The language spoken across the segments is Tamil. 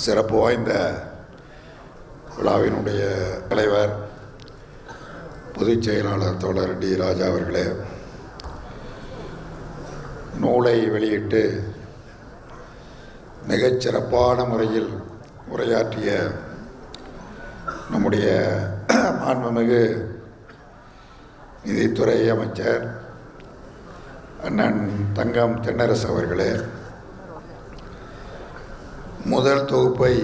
சிறப்பு வாய்ந்த விழாவினுடைய தலைவர் பொதுச் செயலாளர் தோழர் டி ராஜா அவர்களே, நூலை வெளியிட்டு மிகச்சிறப்பான முறையில் உரையாற்றிய நம்முடைய மாண்புமிகு நிதித்துறை அமைச்சர் அண்ணன் தங்கம் தென்னரசு அவர்களே, முதல் தொகுப்பை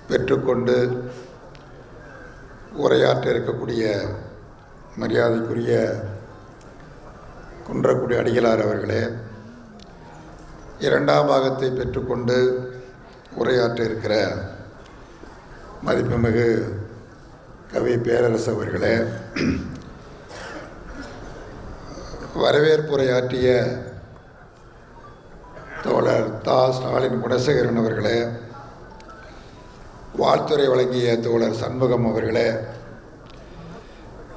பெற்றுக்கொண்டு உரையாற்ற இருக்கக்கூடிய மரியாதைக்குரிய குன்றக்குடி அடிகளார் அவர்களே, இரண்டாம் பாகத்தை பெற்றுக்கொண்டு உரையாற்ற இருக்கிற மதிப்புமிகு கவி பேரரசு அவர்களே, வரவேற்புரையாற்றிய தோழர் தா ஸ்டாலின் குணசேகரன் அவர்களே, வாழ்த்துரை வழங்கிய தோழர் சண்முகம் அவர்களே,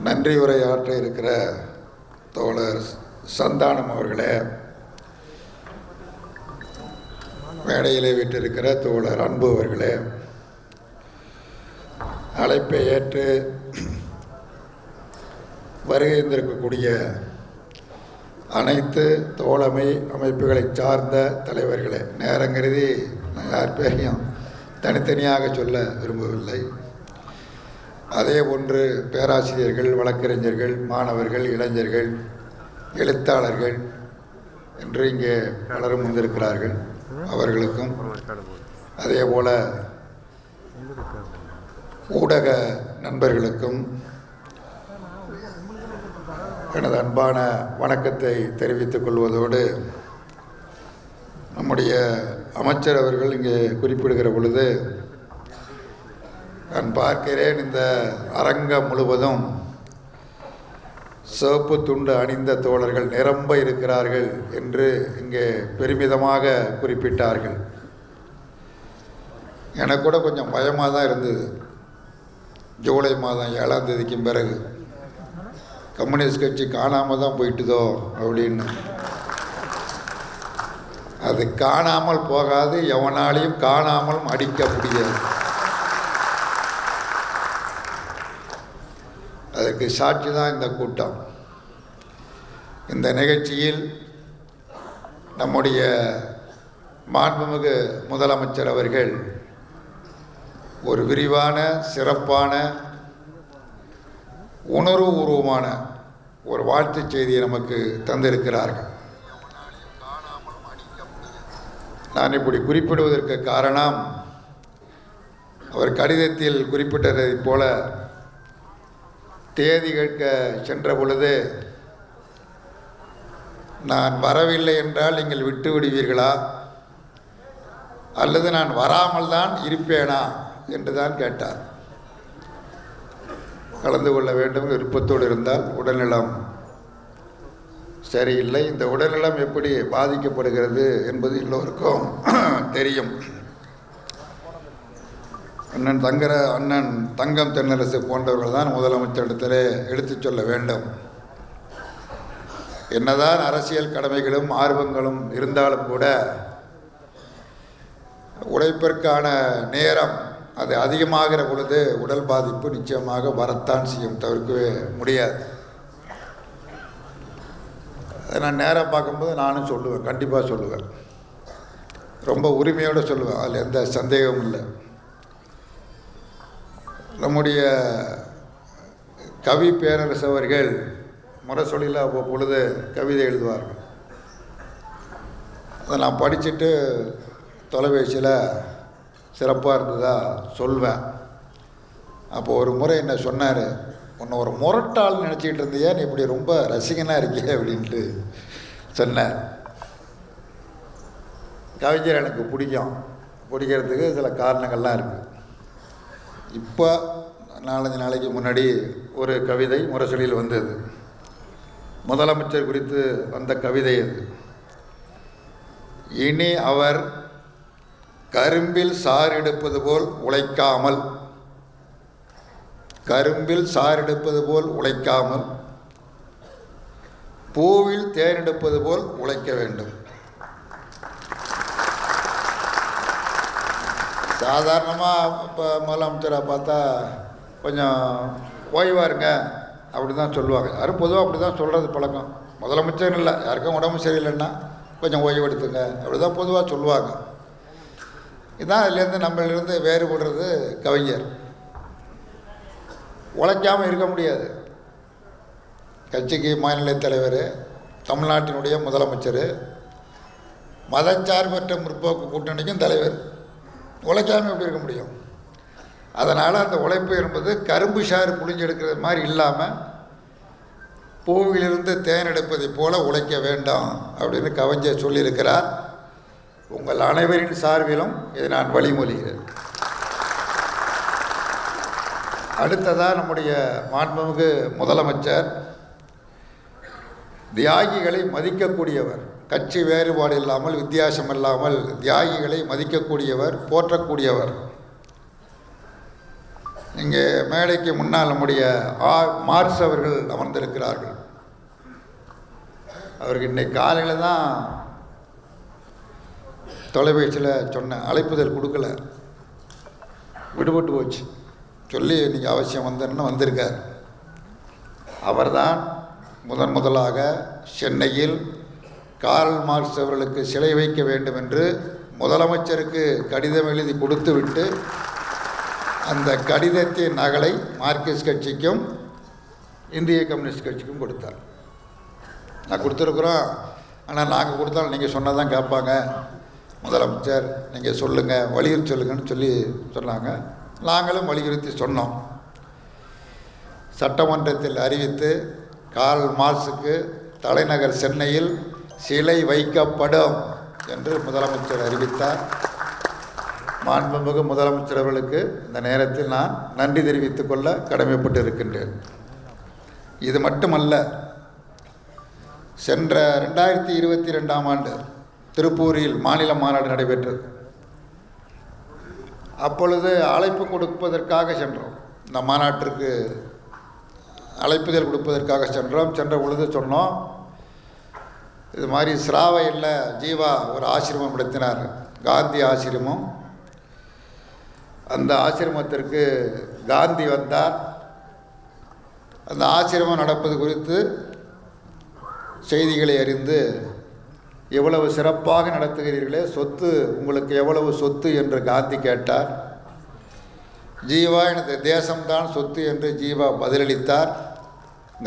நன்றி உரையாற்ற இருக்கிற தோழர் சந்தானம் அவர்களே, மேடையிலே விட்டிருக்கிற தோழர் அன்பு அவர்களே, அழைப்பை ஏற்று வருகின்றிருக்கக்கூடிய அனைத்து தோழமை அமைப்புகளை சார்ந்த தலைவர்களே, நேரங்கருதி நான் யார் பேரையும் தனித்தனியாக சொல்ல விரும்பவில்லை. அதே போன்று பேராசிரியர்கள், வழக்கறிஞர்கள், மாணவர்கள், இளைஞர்கள், எழுத்தாளர்கள் என்று இங்கே பலரும் வந்திருக்கிறார்கள். அவர்களுக்கும் அதே போல ஊடக நண்பர்களுக்கும் எனது அன்பான வணக்கத்தை தெரிவித்துக் கொள்வதோடு, நம்முடைய அமைச்சர் அவர்கள் இங்கே குறிப்பிடுகிற பொழுது நான் பார்க்கிறேன், இந்த அரங்கம் முழுவதும் சிவப்பு துண்டு அணிந்த தோழர்கள் நிரம்ப இருக்கிறார்கள் என்று இங்கே பெருமிதமாக குறிப்பிட்டார்கள். எனக்கு கூட கொஞ்சம் பயமாக தான் இருந்தது. ஜூலை மாதம் 7ஆம் தேதிக்கும் பிறகு கம்யூனிஸ்ட் கட்சி காணாமல் தான் போயிட்டுதோ அப்படின்னு. அது காணாமல் போகாது, எவனாலையும் காணாமலும் அடிக்க முடியாது. அதற்கு சாட்சி தான் இந்த கூட்டம். இந்த நிகழ்ச்சியில் நம்முடைய மாண்புமிகு முதலமைச்சர் அவர்கள் ஒரு விரிவான, சிறப்பான, உணர்வுபூர்வமான ஒரு வாழ்த்துச் செய்தியை நமக்கு தந்திருக்கிறார்கள். நான் இப்படி குறிப்பிடுவதற்கு காரணம், அவர் கடிதத்தில் குறிப்பிட்டதைப் போல தேதி கேட்க சென்ற பொழுது, நான் வரவில்லை என்றால் நீங்கள் விட்டு விடுவீர்களா அல்லது நான் வராமல் தான் இருப்பேனா என்று தான் கேட்டார். கலந்து கொள்ள வேண்டும் விருப்பத்தோடு இருந்தால், உடல்நலம் சரியில்லை. இந்த உடல்நலம் எப்படி பாதிக்கப்படுகிறது என்பது எல்லோருக்கும் தெரியும். அண்ணன் தங்கம் தென்னரசு போன்றவர்கள் தான் முதலமைச்சரிடத்திலே எடுத்துச் சொல்ல வேண்டும். என்னதான் அரசியல் கடமைகளும் ஆர்வங்களும் இருந்தாலும் கூட உழைப்பிற்கான நேரம் அது அதிகமாகிற பொழுது உடல் பாதிப்பு நிச்சயமாக வரத்தான் செய்யும், தவிர்க்கவே முடியாது. அதை நான் நேராக பார்க்கும்போது நானும் சொல்லுவேன், கண்டிப்பாக சொல்லுவேன், ரொம்ப உரிமையோடு சொல்லுவேன், அதில் எந்த சந்தேகமும் இல்லை. நம்முடைய கவி பேரரசு அவர்கள் முரசொலியில் அவ்வப்பொழுது கவிதை எழுதுவார்கள். அதை நான் படிச்சுட்டு தொலைபேசியில் சிறப்பாக இருந்ததா சொல்வேன். அப்போ ஒரு முறை என்ன சொன்னார், உன்னை ஒரு முரட்டால் நினச்சிக்கிட்டு இருந்தியா, நீ இப்படி ரொம்ப ரசிகனாக இருக்கிய அப்படின்ட்டு சொன்னார். கவிஞர் எனக்கு பிடிக்கிறதுக்கு சில காரணங்கள்லாம் இருக்குது. இப்போ 4-5 நாளைக்கு முன்னாடி ஒரு கவிதை முரசொலியில் வந்தது, முதலமைச்சர் குறித்து வந்த கவிதை அது. இனி அவர் கரும்பில் சாறு எடுப்பது போல் உழைக்காமல், கரும்பில் சாறு எடுப்பது போல் உழைக்காமல் பூவில் தேன் எடுப்பது போல் உழைக்க வேண்டும். சாதாரணமாக இப்போ முதலமைச்சராக பார்த்தா கொஞ்சம் ஓய்வாக இருங்க அப்படி தான் சொல்லுவாங்க. யாரும் பொதுவாக அப்படி தான் சொல்கிறது பழக்கம். முதலமைச்சர் இல்லை, யாருக்கும் உடம்பு சரியில்லைன்னா கொஞ்சம் ஓய்வு எடுத்துங்க அப்படி தான் பொதுவாக சொல்லுவாங்க. இதுதான் அதுலேருந்து நம்மளிருந்து வேறுபடுறது. கவிஞர் உழைக்காமல் இருக்க முடியாது. கட்சிக்கு மாநில தலைவர், தமிழ்நாட்டினுடைய முதலமைச்சர், மதச்சார்பற்ற முற்போக்கு கூட்டணிக்கும் தலைவர், உழைக்காமல் எப்படி இருக்க முடியும்? அதனால் அந்த உழைப்பு என்பது கரும்பு சாறு புழிஞ்சு எடுக்கிறது மாதிரி இல்லாமல் பூவிலிருந்து தேன் எடுப்பதைப் போல உழைக்க வேண்டாம் அப்படின்னு கவிஞர் சொல்லியிருக்கிறார். உங்கள் அனைவரின் சார்பிலும் இதை நான் வழிமொழிகிறேன். அடுத்ததாக நம்முடைய மாண்புமிகு முதலமைச்சர் தியாகிகளை மதிக்கக்கூடியவர், கட்சி வேறுபாடு இல்லாமல் வித்தியாசம் இல்லாமல் தியாகிகளை மதிக்கக்கூடியவர், போற்றக்கூடியவர். இங்கே மேடைக்கு முன்னால் நம்முடைய மார்க்ஸ் அவர்கள் அமர்ந்திருக்கிறார்கள். அவருக்கு இன்றைக்கு காலையில் தான் தொலைபேசியில் சொன்னேன், அழைப்புதல் கொடுக்கல, விடுபட்டு போச்சு. சொல்லி இன்றைக்கி அவசியம் வந்தேன்னு வந்திருக்கார். அவர்தான் முதலாக சென்னையில் கார்ல் மார்க்ஸ் அவர்களுக்கு சிலை வைக்க வேண்டும் என்று முதலமைச்சருக்கு கடிதம் எழுதி கொடுத்து விட்டு அந்த கடிதத்தின் நகலை மார்க்சிஸ்ட் கட்சிக்கும் இந்திய கம்யூனிஸ்ட் கட்சிக்கும் கொடுத்தார். நான் கொடுத்துருக்குறோம், ஆனால் நாங்கள் கொடுத்தாலும் நீங்கள் சொன்னதான் கேட்பாங்க, முதலமைச்சர் நீங்கள் சொல்லுங்கள், வலியுறுத்தி சொல்லுங்கன்னு சொன்னாங்க. நாங்களும் வலியுறுத்தி சொன்னோம். சட்டமன்றத்தில் அறிவித்து கார்ல் மார்க்ஸுக்கு தலைநகர் சென்னையில் சிலை வைக்கப்படும் என்று முதலமைச்சர் அறிவித்தார். மாண்புமிகு முதலமைச்சர் அவர்களுக்கு இந்த நேரத்தில் நான் நன்றி தெரிவித்துக் கொள்ள கடமைப்பட்டு இருக்கின்றேன். இது மட்டுமல்ல, சென்ற 2022ஆம் ஆண்டு திருப்பூரில் மாநில மாநாடு நடைபெற்றது. அப்பொழுது அழைப்பு கொடுப்பதற்காக சென்றோம். இந்த மாநாட்டிற்கு அழைப்புதல் கொடுப்பதற்காக சென்றோம். சென்ற பொழுது சொன்னோம், இது மாதிரி சிராவையில் ஜீவா ஒரு ஆசிரமம் நடத்தினார், காந்தி ஆசிரமம். அந்த ஆசிரமத்திற்கு காந்தி வந்தார். அந்த ஆசிரமம் நடப்பது குறித்து செய்திகளை அறிந்து, எவ்வளவு சிறப்பாக நடத்துகிறீர்களே, சொத்து உங்களுக்கு எவ்வளவு சொத்து என்று காந்தி கேட்டார். ஜீவா எனது தேசம்தான் சொத்து என்று ஜீவா பதிலளித்தார்.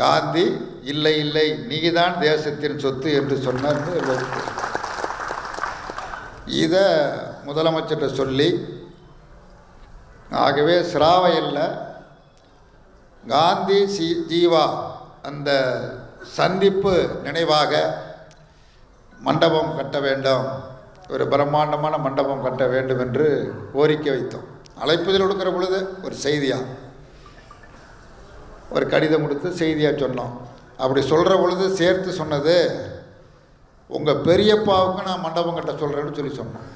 காந்தி இல்லை இல்லை நீதான் தேசத்தின் சொத்து என்று சொன்னார். இதை முதலமைச்சர்கிட்ட சொல்லி, ஆகவே சிராவையில் காந்தி ஜீவா அந்த சந்திப்பு நினைவாக மண்டபம் கட்ட வேண்டும், ஒரு பிரம்மாண்டமான மண்டபம் கட்ட வேண்டும் என்று கோரிக்கை வைத்தோம். அழைப்புதல் கொடுக்குற பொழுது ஒரு செய்தியாக ஒரு கடிதம் கொடுத்து செய்தியாக சொன்னோம். அப்படி சொல்கிற பொழுது சேர்த்து சொன்னது, உங்கள் பெரியப்பாவுக்கு நான் மண்டபம் கட்ட சொல்கிறேன்னு சொல்லி சொன்னோம்.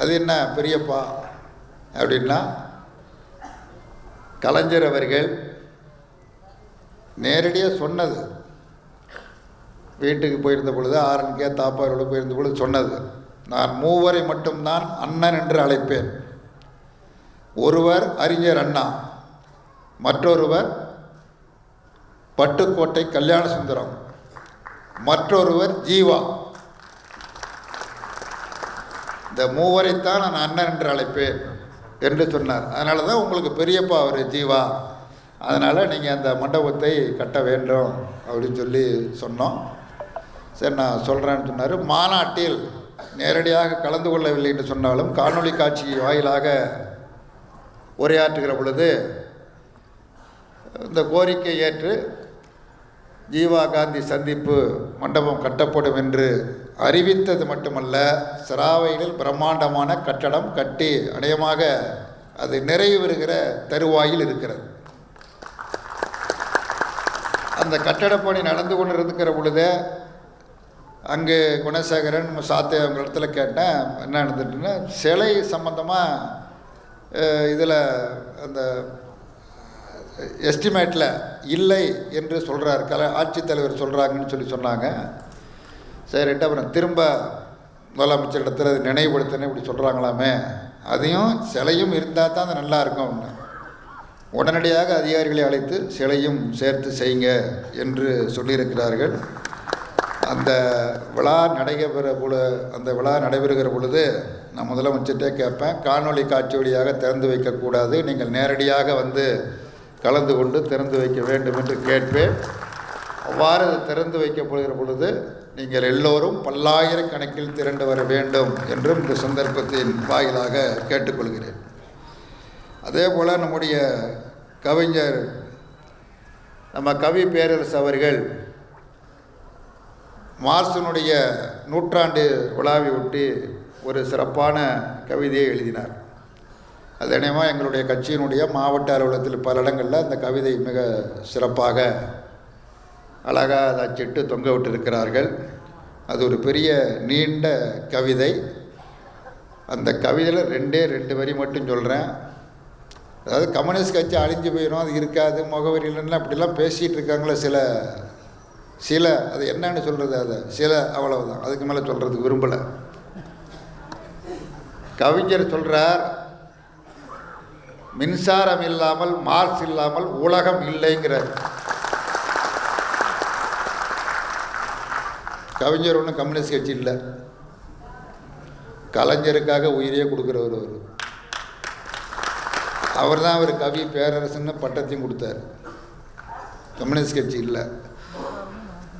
அது என்ன பெரியப்பா அப்படின்னா, கலைஞர் அவர்கள் நேரடியாக சொன்னது. வீட்டுக்கு போயிருந்த பொழுது, ஆரன்கே தாப்பாரோடு போயிருந்த பொழுது சொன்னது, நான் மூவரை மட்டும்தான் அண்ணன் என்று அழைப்பேன். ஒருவர் அறிஞர் அண்ணா, மற்றொருவர் பட்டுக்கோட்டை கல்யாண சுந்தரம், மற்றொருவர் ஜீவா. இந்த மூவரைத்தான் நான் அண்ணன் என்று அழைப்பேன் என்று சொன்னார். அதனால தான் உங்களுக்கு பெரியப்பா அவர் ஜீவா, அதனால் நீங்கள் அந்த மண்டபத்தை கட்ட வேண்டும் அப்படின்னு சொல்லி சொன்னோம். சரி நான் சொல்கிறேன்னு சொன்னார். மாநாட்டில் நேரடியாக கலந்து கொள்ளவில்லை என்று சொன்னாலும் காணொளி காட்சி வாயிலாக உரையாற்றுகிற பொழுது இந்த கோரிக்கை ஏற்று ஜீவா காந்தி சந்திப்பு மண்டபம் கட்டப்படும் என்று அறிவித்தது மட்டுமல்ல, சிராவையில் பிரம்மாண்டமான கட்டடம் கட்டி அநேகமாக அது நிறைவு பெறுகிற தருவாயில் இருக்கிறது. அந்த கட்டடப் பணி நடந்து கொண்டு இருக்கிற பொழுது அங்கே குணசேகரன் சாத்திய அவங்க இடத்துல கேட்டேன், என்ன நடந்துட்டுன்னா, சிலை சம்பந்தமாக இதில் அந்த எஸ்டிமேட்டில் இல்லை என்று சொல்கிறார், ஆட்சித்தலைவர் சொல்கிறாங்கன்னு சொல்லி சொன்னாங்க. சரிட்டு அப்புறம் திரும்ப முதலமைச்சரிடத்தில் அது நினைவுபடுத்தணும் இப்படி சொல்கிறாங்களாமே, அதையும் சிலையும் இருந்தால் தான் அது நல்லா இருக்கும் அப்படின்னு உடனடியாக அதிகாரிகளை அழைத்து சிலையும் சேர்த்து செய்யுங்க என்று சொல்லியிருக்கிறார்கள். அந்த விழா நடைபெறுகிற பொழுது நான் முதலமைச்சர்கிட்டே கேட்பேன், காணொளி காட்சி வழியாக திறந்து வைக்கக்கூடாது, நீங்கள் நேரடியாக வந்து கலந்து கொண்டு திறந்து வைக்க வேண்டும் என்று கேட்பேன். அவ்வாறு திறந்து வைக்கப்படுகிற பொழுது நீங்கள் எல்லோரும் பல்லாயிரக்கணக்கில் திரண்டு வர வேண்டும் என்றும் இந்த சந்தர்ப்பத்தின் வாயிலாக கேட்டுக்கொள்கிறேன். அதே போல் நம்முடைய கவிஞர் நம்ம கவி பேரரசு அவர்கள் மார்க்சினுடைய நூற்றாண்டு விழாவை ஒட்டி ஒரு சிறப்பான கவிதையை எழுதினார். அது இணையமாக எங்களுடைய கட்சியினுடைய மாவட்ட அலுவலகத்தில் பல இடங்களில் அந்த கவிதை மிக சிறப்பாக அழகாக அதை அச்சிட்டு தொங்க விட்டிருக்கிறார்கள். அது ஒரு பெரிய நீண்ட கவிதை. அந்த கவிதையில் ரெண்டு வரி மட்டும் சொல்கிறேன். அதாவது கம்யூனிஸ்ட் கட்சி அழிஞ்சு போயிடும், அது இருக்காது, முகவரி இல்லைன்னா அப்படிலாம் பேசிகிட்டு இருக்காங்களே சில அது என்னன்னு சொல்கிறது, அதை சில அவ்வளவுதான், அதுக்கு மேலே சொல்கிறதுக்கு விரும்பலை. கவிஞர் சொல்கிறார், மின்சாரம் இல்லாமல் மார்க்ஸ் இல்லாமல் உலகம் இல்லைங்கிறார். கவிஞர் ஒன்றும் கம்யூனிஸ்ட் கட்சி இல்லை, கலைஞருக்காக உயிரையே கொடுக்குறவர் அவர் தான் அவர் கவி பேரரசுன்னு பட்டத்தையும் கொடுத்தார். கம்யூனிஸ்ட் கட்சி இல்லை.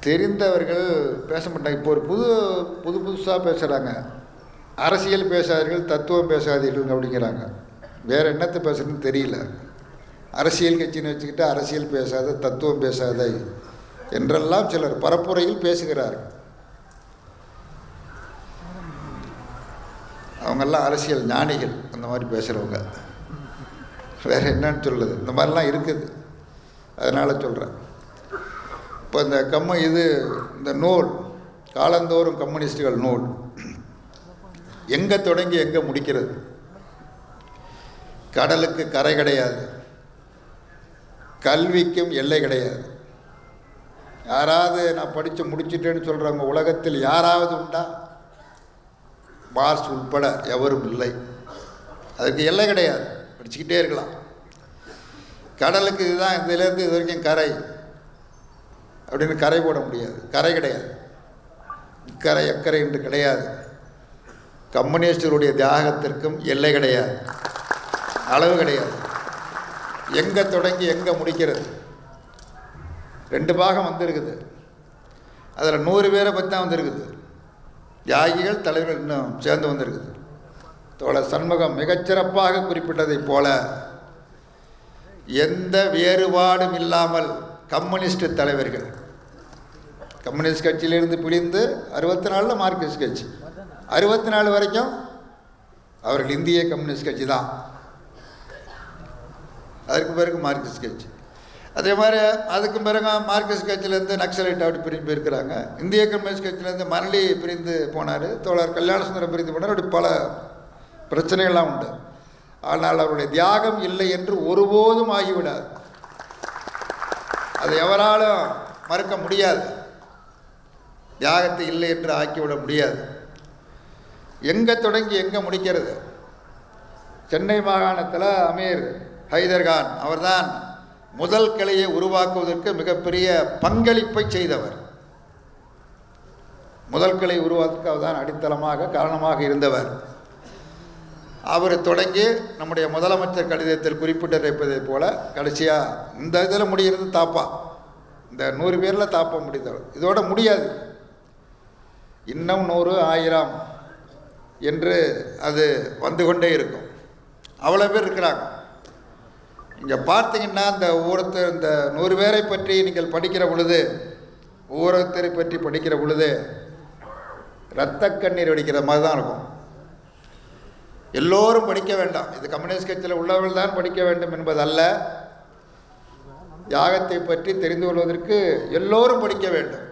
தெரிந்தவர்கள் பேச மாட்டாங்க. இப்போ ஒரு புதுசாக பேசுகிறாங்க, அரசியல் பேசாதீர்கள், தத்துவம் பேசாதீர்கள் அப்படிங்கிறாங்க. வேறு என்னத்தை பேசுறதுன்னு தெரியல. அரசியல் கட்சின்னு வச்சுக்கிட்டு அரசியல் பேசாத, தத்துவம் பேசாத என்றெல்லாம் சிலர் பரப்புரையில் பேசுகிறார்கள். அவங்கெல்லாம் அரசியல் ஞானிகள், அந்த மாதிரி பேசுகிறவங்க. வேறு என்னன்னு சொல்லுது, இந்த மாதிரிலாம் இருக்குது. அதனால் சொல்கிறேன். இப்போ இந்த நூல் காலந்தோறும் கம்யூனிஸ்டுகள் நூல் எங்கே தொடங்கி எங்கே முடிக்கிறது? கடலுக்கு கரை கிடையாது, கல்விக்கும் எல்லை கிடையாது. யாராவது நான் படித்து முடிச்சிட்டேன்னு சொல்கிறவங்க உலகத்தில் யாராவது உண்டா? மார்க்ஸ் உட்பட எவரும் இல்லை. அதுக்கு எல்லை கிடையாது, படிச்சுக்கிட்டே இருக்கலாம். கடலுக்கு இதுதான், இதிலேருந்து இது வரைக்கும் கரை அப்படின்னு கரை போட முடியாது, கரை கிடையாது. இக்கரை அக்கறை என்று கிடையாது. கம்யூனிஸ்டுடைய தியாகத்திற்கும் எல்லை கிடையாது, அளவு கிடையாது. எங்கே தொடங்கி எங்கே முடிக்கிறது? 2 பாகம் வந்திருக்குது. அதில் 100 பேரை பற்றி தான் வந்திருக்குது. தியாகிகள் தலைவர்கள் இன்னும் சேர்ந்து வந்திருக்குது. தோழர் சண்முகம் மிகச்சிறப்பாக குறிப்பிட்டதைப் போல எந்த வேறுபாடும் இல்லாமல் கம்யூனிஸ்ட் தலைவர்கள், கம்யூனிஸ்ட் கட்சியிலிருந்து பிரிந்து 64 மார்க்சிஸ்ட் கட்சி, 64 வரைக்கும் அவர்கள் இந்திய கம்யூனிஸ்ட் கட்சி தான். அதுக்கு பிறகு மார்க்சிஸ்ட் கட்சி. அதே மாதிரி அதுக்கு பிறகு மார்க்சிஸ்ட் கட்சியிலேருந்து நக்சலைட் அப்படி பிரிஞ்சு போயிருக்கிறாங்க. இந்திய கம்யூனிஸ்ட் கட்சியிலேருந்து மரளி பிரிந்து போனார், தோழர் கல்யாணசுந்தரம் பிரிந்து போனார். அப்படி பல பிரச்சனைகள்லாம் உண்டு. ஆனால் அவருடைய தியாகம் இல்லை என்று ஒருபோதும் ஆகிவிடாது. அதை எவராலும் மறுக்க முடியாது. தியாகத்தை இல்லை என்று ஆக்கிவிட முடியாது. எங்கே தொடங்கி எங்கே முடிக்கிறது? சென்னை மாகாணத்தில் அமீர் ஹைதர்கான் அவர்தான் முதல் கிளையை உருவாக்குவதற்கு மிகப்பெரிய பங்களிப்பை செய்தவர். முதல் கிளை உருவாக்குவதற்கு அவர்தான் அடித்தளமாக காரணமாக இருந்தவர். அவர் தொடங்கி நம்முடைய முதலமைச்சர் கடிதத்தில் குறிப்பிட்டிருப்பதை போல கடைசியாக இந்த இதில் முடிகிறது தாப்பா, இந்த 100 பேரில் தாப்பா முடித்தவர். இதோட முடியாது, இன்னும் 100, 1000 என்று அது வந்து கொண்டே இருக்கும். அவ்வளோ பேர் இருக்கிறாங்க. இங்கே பார்த்தீங்கன்னா இந்த 100 பேரை பற்றி நீங்கள் படிக்கிற பொழுது, ஒவ்வொருத்தரை பற்றி படிக்கிற பொழுது இரத்த கண்ணீர் வடிக்கிற மாதிரி தான் இருக்கும். எல்லோரும் படிக்க வேண்டாம், இது கம்யூனிஸ்ட் கட்சியில் உள்ளவர்கள் தான் படிக்க வேண்டும் என்பதல்ல. தியாகத்தை பற்றி தெரிந்து கொள்வதற்கு எல்லோரும் படிக்க வேண்டும்.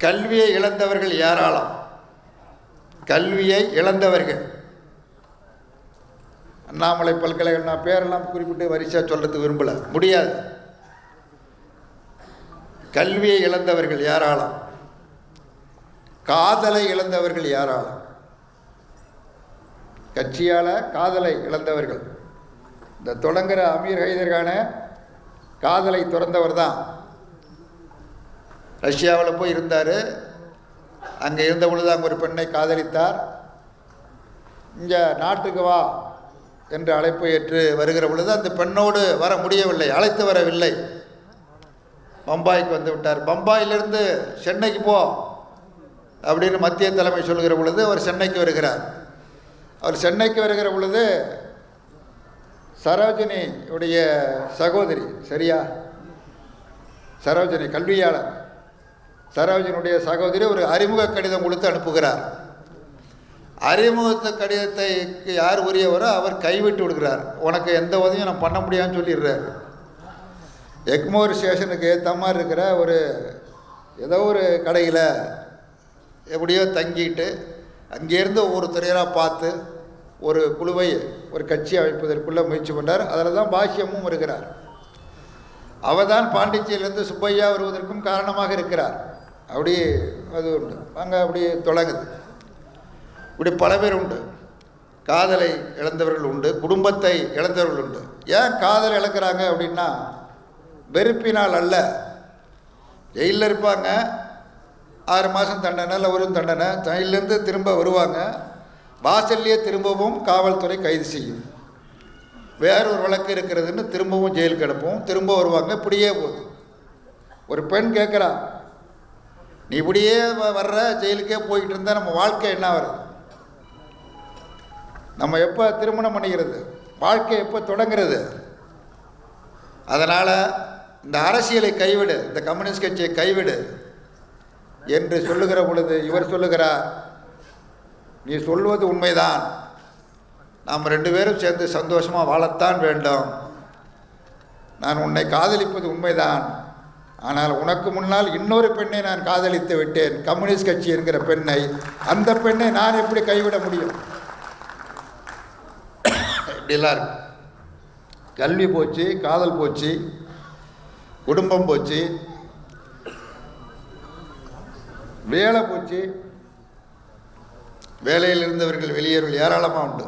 கல்வியை இழந்தவர்கள் ஏராளம், கல்வியை இழந்தவர்கள். அண்ணாமலை பல்கலைக்கழகம், நான் பேரெல்லாம் குறிப்பிட்டு வரிசையாக சொல்கிறது விரும்பலை, முடியாது. கல்வியை இழந்தவர்கள் ஏராளம். காதலை இழந்தவர்கள் யாராலும்? கட்சியால் காதலை இழந்தவர்கள். இந்த தொடங்குகிற அமீர் ஹைதர்கான காதலை துறந்தவர் தான். ரஷ்யாவில் போய் இருந்தார். அங்கே இருந்த பொழுது அங்கே ஒரு பெண்ணை காதலித்தார். இங்கே நாட்டுக்கு வா என்று அழைப்பு ஏற்று வருகிற பொழுது அந்த பெண்ணோடு வர முடியவில்லை, அழைத்து வரவில்லை. பம்பாய்க்கு வந்து விட்டார். பம்பாயிலிருந்து சென்னைக்கு போ அப்படின்னு மத்திய தலைமை சொல்கிற பொழுது அவர் சென்னைக்கு வருகிறார். அவர் சென்னைக்கு வருகிற பொழுது சரோஜினி உடைய சகோதரி, சரியா, சரோஜினி கல்வியாளர், சரோஜினுடைய சகோதரி ஒரு அறிமுக கடிதம் கொடுத்து அனுப்புகிறார். அறிமுக கடிதத்தை யார் உரியவரோ அவர் கைவிட்டு விடுகிறார். உனக்கு எந்த உதவியும் நான் பண்ண முடியாதுன்னு சொல்லிடுறார். எக்மோர் ஸ்டேஷனுக்கு ஏற்ற மாதிரி இருக்கிற ஒரு ஏதோ ஒரு கடையில் எப்படியோ தங்கிட்டு அங்கேருந்து ஒவ்வொரு துறையராக பார்த்து ஒரு குழுவை, ஒரு கட்சி அமைப்பதற்குள்ளே முயற்சி பண்ணார். அதில் தான் பாஷ்யமும் வருகிறார். அவர் தான் பாண்டிச்சேரியிலேருந்து சுப்பையா வருவதற்கும் காரணமாக இருக்கிறார். அப்படி அது உண்டு. அங்கே அப்படி தொடங்குது. இப்படி பல பேர் உண்டு. காதலை இழந்தவர்கள் உண்டு, குடும்பத்தை இழந்தவர்கள் உண்டு. ஏன் காதல் இழக்கிறாங்க அப்படின்னா வெறுப்பினால் அல்ல. ஜெயிலில் இருப்பாங்க, 6 மாதம் தண்டனை இல்லை ஒரு தண்டனை, ஜெயிலேருந்து திரும்ப வருவாங்க. வாசல்லையே திரும்பவும் காவல்துறை கைது செய்யும். வேறொரு வழக்கு இருக்கிறதுன்னு திரும்பவும் ஜெயிலுக்கு அனுப்புவோம், திரும்ப வருவாங்க. இப்படியே போகுது. ஒரு பெண் கேட்குறா, நீ இப்படியே வர்ற, ஜெயிலுக்கே போய்கிட்டு இருந்தால் நம்ம வாழ்க்கை என்ன வருது? நம்ம எப்போ திருமணம் பண்ணிக்கிறது? வாழ்க்கை எப்போ தொடங்கிறது? அதனால் இந்த அரசியலை கைவிடு, இந்த கம்யூனிஸ்ட் கட்சியை கைவிடு என்று சொல்லுகிற பொழுது இவர் சொல்லுகிறார், நீ சொல்வது உண்மைதான், நாம் 2 பேரும் சேர்ந்து சந்தோஷமாக வாழத்தான் வேண்டும். நான் உன்னை காதலிப்பது உண்மைதான். ஆனால் உனக்கு முன்னால் இன்னொரு பெண்ணை நான் காதலித்து விட்டேன், கம்யூனிஸ்ட் கட்சி என்கிற பெண்ணை. அந்த பெண்ணை நான் எப்படி கைவிட முடியும்? இப்படிலாம் இருக்கு. கல்வி போச்சு, காதல் போச்சு, குடும்பம் போச்சு, வேலை போச்சு. வேலையில் இருந்தவர்கள் வெளியேறுகள் ஏராளமாக உண்டு.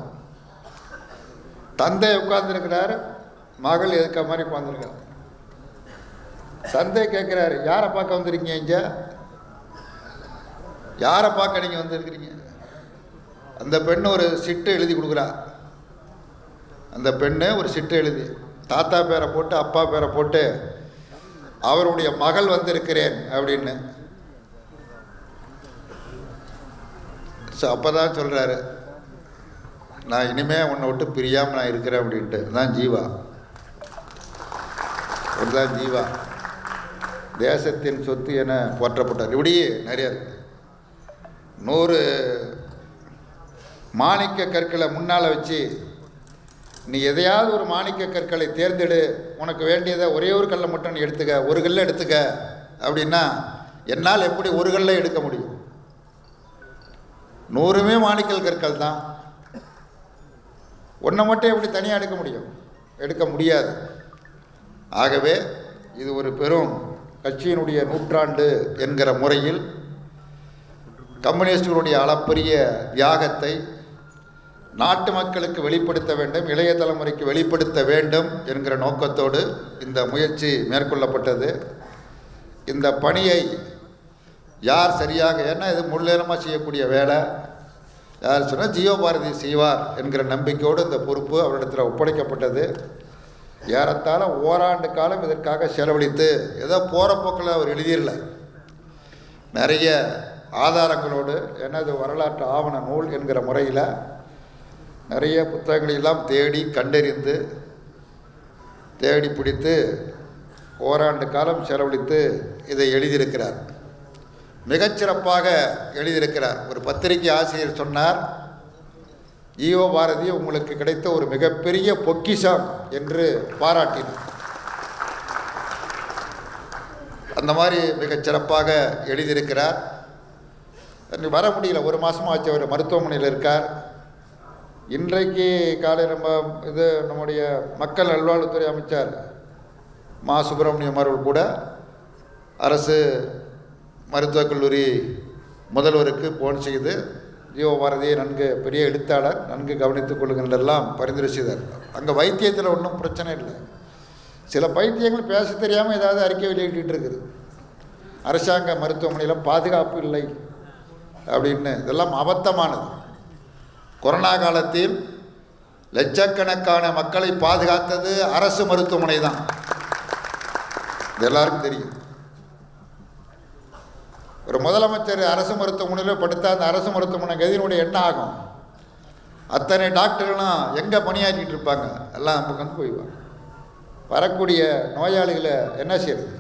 தந்தை உட்கார்ந்துருக்கிறார், மகள் எதுக்க மாதிரி உட்கார்ந்துருக்கார். தந்தை கேட்குறாரு, யாரை பார்க்க வந்திருக்கீங்க? இங்கே யாரை பார்க்க நீங்கள் வந்திருக்கிறீங்க? அந்த பெண்ணு ஒரு சிட்டு எழுதி கொடுக்குறா. அந்த பெண்ணு ஒரு சிட்டு எழுதி தாத்தா பேரை போட்டு அப்பா பேரை போட்டு அவருடைய மகள் வந்திருக்கிறேன் அப்படின்னு. ஸோ அப்போ தான் சொல்கிறாரு, நான் இனிமேல் உன்னை விட்டு பிரியாமல் நான் இருக்கிறேன் அப்படின்ட்டு. தான் ஜீவா, அதுதான் ஜீவா, தேசத்தின் சொத்து என போற்றப்பட்டார். இப்படியே நிறைய இருக்கு. 100 மாணிக்க கற்களை முன்னால் வச்சு நீ எதையாவது ஒரு மாணிக்க கற்களை தேர்ந்தெடு, உனக்கு வேண்டியதை ஒரே ஒரு கல்லை மட்டும் நீ எடுத்துக்க, ஒரு கல்லை எடுத்துக்க அப்படின்னா என்னால் எப்படி ஒரு கல்லை எடுக்க முடியும்? 100மே மாணிக்கல் கற்கள் தான். ஒன்றை மட்டும் எப்படி தனியாக எடுக்க முடியும்? எடுக்க முடியாது. ஆகவே இது ஒரு பெரும் கட்சியினுடைய நூற்றாண்டு என்கிற முறையில் கம்யூனிஸ்டுகளுடைய அளப்பரிய தியாகத்தை நாட்டு மக்களுக்கு வெளிப்படுத்த வேண்டும், இளைய தலைமுறைக்கு வெளிப்படுத்த வேண்டும் என்கிற நோக்கத்தோடு இந்த முயற்சி மேற்கொள்ளப்பட்டது. இந்த பணியை யார் சரியாக, ஏன்னா இது முழுநேரமாக செய்யக்கூடிய வேலை, யார் சொன்னால் ஜீவபாரதி செய்வார் என்கிற நம்பிக்கையோடு இந்த பொறுப்பு அவரிடத்தில் ஒப்படைக்கப்பட்டது. ஏறத்தாழ ஓராண்டு காலம் இதற்காக செலவழித்து, ஏதோ போகிற போக்கில் அவர் எழுதிடல, நிறைய ஆதாரங்களோடு, ஏன்னா இது வரலாற்று ஆவண நூல் என்கிற முறையில் நிறைய புத்தகங்களெல்லாம் தேடி கண்டறிந்து தேடி பிடித்து ஓராண்டு காலம் செலவழித்து இதை எழுதியிருக்கிறார். மிகச்சிறப்பாக எழுதியிருக்கிறார். ஒரு பத்திரிகை ஆசிரியர் சொன்னார், ஜீவ பாரதி உங்களுக்கு கிடைத்த ஒரு மிகப்பெரிய பொக்கிஷம் என்று பாராட்டினார். அந்த மாதிரி மிகச்சிறப்பாக எழுதியிருக்கிறார். வர முடியல, 1 மாதமாக ஆச்சு, அவர் மருத்துவமனையில் இருக்கார். இன்றைக்கு காலை நம்முடைய மக்கள் நல்வாழ்வுத்துறை அமைச்சர் மா சுப்பிரமணியம் அவர்கள் கூட அரசு மருத்துவக் கல்லூரி முதல்வருக்கு ஃபோன் செய்து ஜீவபாரதியை நன்கு பெரிய எழுத்தாளர் நன்கு கவனித்துக் கொள்ளுங்கள்லாம் பரிந்துரை செய்தார். அங்கே வைத்தியத்தில் ஒன்றும் பிரச்சனை இல்லை. சில பைத்தியங்கள் பேச தெரியாமல் ஏதாவது அறிக்கை வெளியிட்டு இருக்குது. அரசாங்க மருத்துவமனையில் பாதுகாப்பு இல்லை அப்படின்னு. இதெல்லாம் அபத்தமானது. கொரோனா காலத்தில் லட்சக்கணக்கான மக்களை பாதுகாத்தது அரசு மருத்துவமனை தான். இது எல்லாருக்கும் தெரியும். ஒரு முதலமைச்சர் அரசு மருத்துவமனையில் படுத்தா அந்த அரசு மருத்துவமனை கதியினுடைய என்ன ஆகும்? அத்தனை டாக்டர்களும் எங்கே பணியாற்றிட்டு இருப்பாங்க? எல்லாம் நமக்கு வந்து போய்வாங்க. வரக்கூடிய நோயாளிகளை என்ன செய்யறது?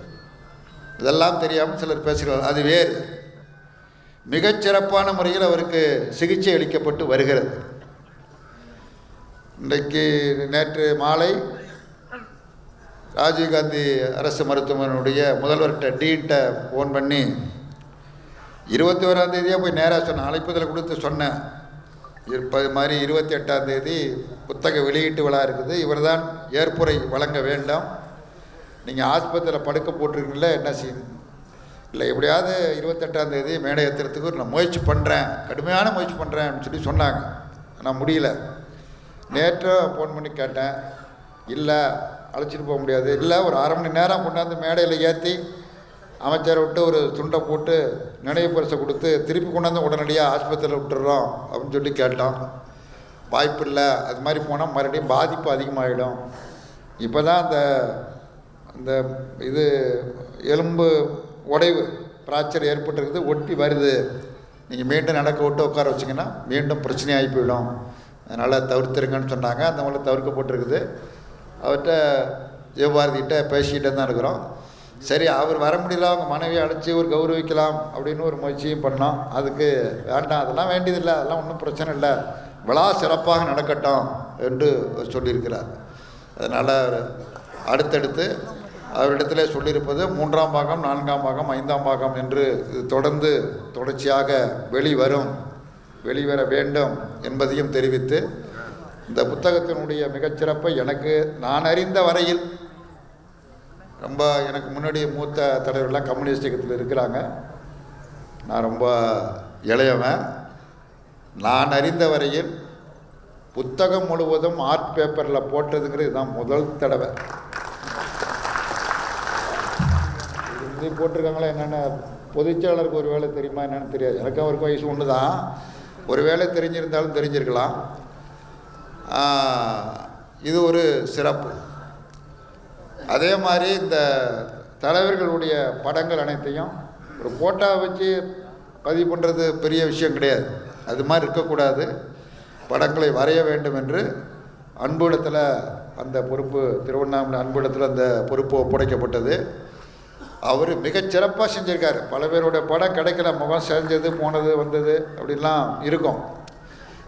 இதெல்லாம் தெரியாமல் சிலர் பேசுகிறார். அது வேறு. மிகச்சிறப்பான முறையில் அவருக்கு சிகிச்சை அளிக்கப்பட்டு வருகிறது. இன்றைக்கு நேற்று மாலை ராஜீவ்காந்தி அரசு மருத்துவமனையுடைய முதல்வர்கிட்ட டீன்கிட்ட ஃபோன் பண்ணி 21ஆம் தேதியாக போய் நேராக சொன்னேன். அழைப்புதல் கொடுத்து சொன்னேன். இது மாதிரி 28ஆம் தேதி புத்தக வெளியீட்டு விழா இருக்குது. இவர் தான் ஏற்புரை வழங்க வேண்டும். நீங்கள் ஆஸ்பத்திரியில் படுக்க போட்டிருக்கீங்கள, என்ன செய்யணும்? இல்லை, எப்படியாவது 28ஆம் தேதி மேடை ஏற்றுறதுக்கு நான் முயற்சி பண்ணுறேன், கடுமையான முயற்சி பண்ணுறேன் அப்படின்னு சொன்னாங்க. ஆனால் முடியல. நேற்று ஃபோன் பண்ணி கேட்டேன். இல்லை, அழைச்சிட்டு போக முடியாது. இல்லை, ஒரு அரை மணி நேரம் கொண்டாந்து மேடையில் ஏற்றி அமைச்சரை விட்டு ஒரு துண்டை போட்டு நினைவு பரிசை கொடுத்து திருப்பி கொண்டாந்து உடனடியாக ஆஸ்பத்திரியில் விட்டுறோம் அப்படின்னு சொல்லி கேட்டோம். வாய்ப்பு இல்லை. அது மாதிரி போனால் மறுபடியும் பாதிப்பு அதிகமாகிடும். இப்போ தான் அந்த இது எலும்பு உடைவு பிராக்சர் ஏற்பட்டுருக்குது, ஒட்டி வருது. நீங்கள் மீண்டும் நடக்க விட்டு உட்கார வச்சிங்கன்னா மீண்டும் பிரச்சனையாகி போயிடும். அதனால் தவிர்த்துருங்கன்னு சொன்னாங்க. அந்த மாதிரி தவிர்க்கப்பட்டிருக்குது. அவர்கிட்ட ஜீவபாரதிகிட்ட பேசிக்கிட்டே தான் இருக்கிறோம். சரி, அவர் வர முடியல, அவங்க மனைவியை அழைச்சி ஒரு கௌரவிக்கலாம் அப்படின்னு ஒரு முயற்சியும் பண்ணோம். அதுக்கு வேண்டாம், அதெல்லாம் வேண்டியதில்லை, அதெல்லாம் ஒன்றும் பிரச்சனை இல்லை, விழா சிறப்பாக நடக்கட்டும் என்று சொல்லியிருக்கிறார். அதனால் அடுத்தடுத்து அவரிடத்திலே சொல்லியிருப்பது 3ஆம் பாகம், 4ஆம் பாகம், 5ஆம் பாகம் என்று இது தொடர்ச்சியாக வெளிவர வேண்டும் என்பதையும் தெரிவித்து, இந்த புத்தகத்தினுடைய மிகச்சிறப்பை நான் அறிந்த வரையில் ரொம்ப எனக்கு முன்னாடி மூத்த தலைவர்கள்லாம் கம்யூனிஸ்ட் இயக்கத்தில் இருக்கிறாங்க. நான் ரொம்ப இளையவன். நான் அறிந்த வரையில் புத்தகம் முழுவதும் ஆர்ட் பேப்பரில் போட்டதுங்கிறது இதுதான் முதல் தடவை. இது போட்டிருக்காங்களா என்னென்ன? பொதுச்செயலாளருக்கு ஒரு வேளை தெரியுமா என்னன்னு தெரியாது. எனக்கும் அவருக்கு வயசு ஒன்று தான். ஒரு வேளை தெரிஞ்சிருந்தாலும் தெரிஞ்சிருக்கலாம். இது ஒரு சிறப்பு. அதே மாதிரி இந்த தலைவர்களுடைய படங்கள் அனைத்தையும் ஒரு ஃபோட்டோ வச்சு பதிவு பண்ணுறது பெரிய விஷயம் கிடையாது. அது மாதிரி இருக்கக்கூடாது. படங்களை வரைய வேண்டும் என்று அன்புடத்தில் அந்த பொறுப்பு, திருவண்ணாமலை அன்புடத்தில் அந்த பொறுப்பு ஒப்படைக்கப்பட்டது. அவர் மிகச்சிறப்பாக செஞ்சுருக்கார். பல பேருடைய படம் கிடைக்கல, முகம் செஞ்சது போனது வந்தது அப்படின்லாம் இருக்கும்.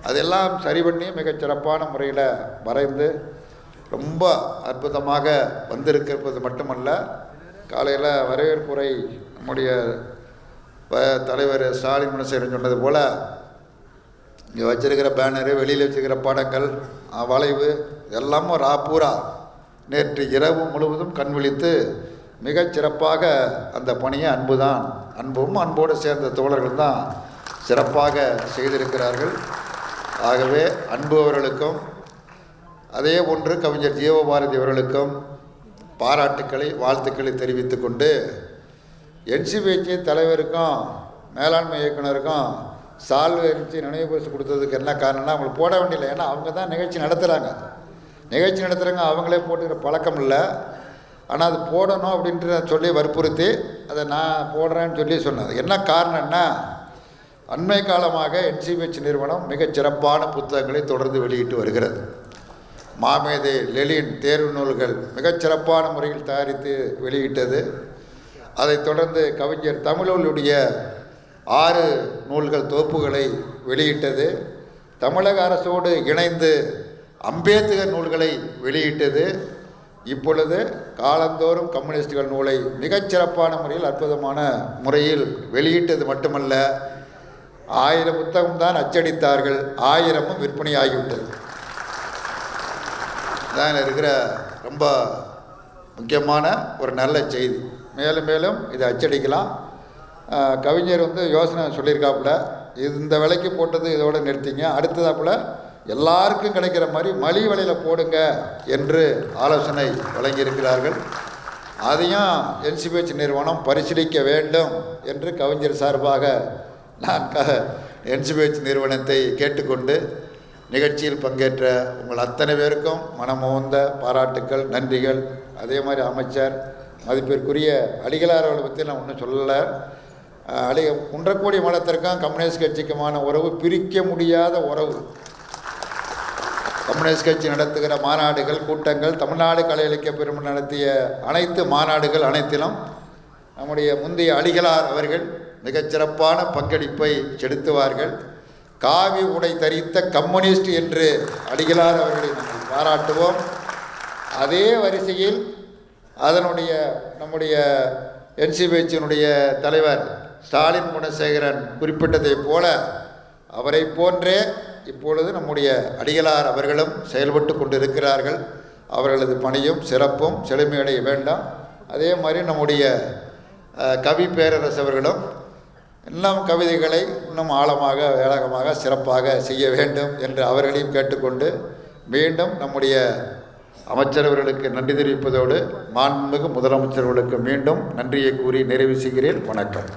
அதெல்லாம் சரி பண்ணி மிகச்சிறப்பான முறையில் வரைந்து ரொம்ப அற்புதமாக வந்திருக்கிறது மட்டுமல்ல, காலையில் வரவேற்புரை நம்முடைய தலைவர் ஸ்டாலின் மனசேரன் சொன்னது போல் இங்கே வச்சிருக்கிற பேனரு, வெளியில் வச்சுருக்கிற படங்கள், வளைவு எல்லாமும் பூரா நேற்று இரவு முழுவதும் கண் விழித்து மிகச்சிறப்பாக அந்த பணியை அன்பும் அன்போடு சேர்ந்த தோழர்கள் தான் சிறப்பாக செய்திருக்கிறார்கள். ஆகவே அன்பு அவர்களுக்கும் அதே போன்று கவிஞர் ஜீவபாரதி அவர்களுக்கும் பாராட்டுக்களை, வாழ்த்துக்களை தெரிவித்து கொண்டு, என்சிபிஹெச் தலைவருக்கும் மேலாண்மை இயக்குனருக்கும் சால்வை எரிச்சு நினைவு பரிசு கொடுத்ததுக்கு என்ன காரணம்னா, அவங்களுக்கு போட வேண்டியதில்லை. ஏன்னா அவங்க தான் நிகழ்ச்சி நடத்துகிறாங்க. அவங்களே போட்டுக்கிற பழக்கம் இல்லை. ஆனால் அது போடணும் அப்படின்ற சொல்லி வற்புறுத்தி அதை நான் போடுறேன்னு சொல்லி சொன்னது. என்ன காரணம்னா, அண்மை காலமாக என்சிபிஹெச் நிறுவனம் மிகச்சிறப்பான புத்தகங்களை தொடர்ந்து வெளியிட்டு வருகிறது. மாமேதை லெலின் தேர்வு நூல்கள் மிகச்சிறப்பான முறையில் தயாரித்து வெளியிட்டது. அதைத் தொடர்ந்து கவிஞர் தமிழொலியுடைய 6 நூல்கள் தொகுப்புகளை வெளியிட்டது. தமிழக அரசோடு இணைந்து அம்பேத்கர் நூல்களை வெளியிட்டது. இப்பொழுது காலந்தோறும் கம்யூனிஸ்டுகள் நூலை மிகச்சிறப்பான முறையில், அற்புதமான முறையில் வெளியிட்டது மட்டுமல்ல, 1000 புத்தகம்தான் அச்சடித்தார்கள், 1000ம் விற்பனையாகிவிட்டது. தான் இருக்கிற ரொம்ப முக்கியமான ஒரு நல்ல செய்தி. மேலும் மேலும் இதை அச்சடிக்கலாம். கவிஞர் வந்து யோசனை சொல்லியிருக்காப்புல, இது இந்த விலைக்கு போட்டது இதோட நிறுத்திங்க, அடுத்ததாப்புல எல்லாருக்கும் கிடைக்கிற மாதிரி மலிவு விலையில் போடுங்க என்று ஆலோசனை வழங்கியிருக்கிறார்கள். அதையும் என்சிபிஹெச் நிறுவனம் பரிசீலிக்க வேண்டும் என்று கவிஞர் சார்பாக நான் என்சிபிஹெச் நிறுவனத்தை கேட்டுக்கொண்டு நிகழ்ச்சியில் பங்கேற்ற உங்கள் அத்தனை பேருக்கும் மனமுவந்த பாராட்டுக்கள், நன்றிகள். அதே மாதிரி அமைச்சர் மதிப்பிற்குரிய அடிகளார் அவர்களை பற்றி நான் ஒன்றும் சொல்லலை. குன்றக்குடி மடத்திற்கும் கம்யூனிஸ்ட் கட்சிக்குமான உறவு பிரிக்க முடியாத உறவு. கம்யூனிஸ்ட் கட்சி நடத்துகிற மாநாடுகள், கூட்டங்கள், தமிழ்நாடு கலை இலக்கிய பெருமன் நடத்திய அனைத்து மாநாடுகள் அனைத்திலும் நம்முடைய முந்தைய அடிகளார் அவர்கள் மிகச்சிறப்பான பங்களிப்பை செலுத்துவார்கள். காவி உடை தரித்த கம்யூனிஸ்ட் என்று அடிகளார் அவர்களை நாங்கள் பாராட்டுவோம். அதே வரிசையில் நம்முடைய என்சிபிஹெச்சினுடைய தலைவர் ஸ்டாலின் குணசேகரன் குறிப்பிட்டதைப் போல அவரை போன்றே இப்பொழுது நம்முடைய அடிகளார் அவர்களும் செயல்பட்டு கொண்டிருக்கிறார்கள். அவர்களது பணியும் சிறப்பும் செழுமையடைய வேண்டாம். அதே மாதிரி நம்முடைய கவி பேரரசு அவர்களும் இன்னும் கவிதைகளை இன்னும் ஆழமாக, வேகமாக, சிறப்பாக செய்ய வேண்டும் என்று அவர்களையும் கேட்டுக்கொண்டு மீண்டும் நம்முடைய அமைச்சரவர்களுக்கு நன்றி தெரிவிப்பதோடு மாண்புமிகு முதலமைச்சர்களுக்கு மீண்டும் நன்றியை கூறி நிறைவு செய்கிறேன். வணக்கம்.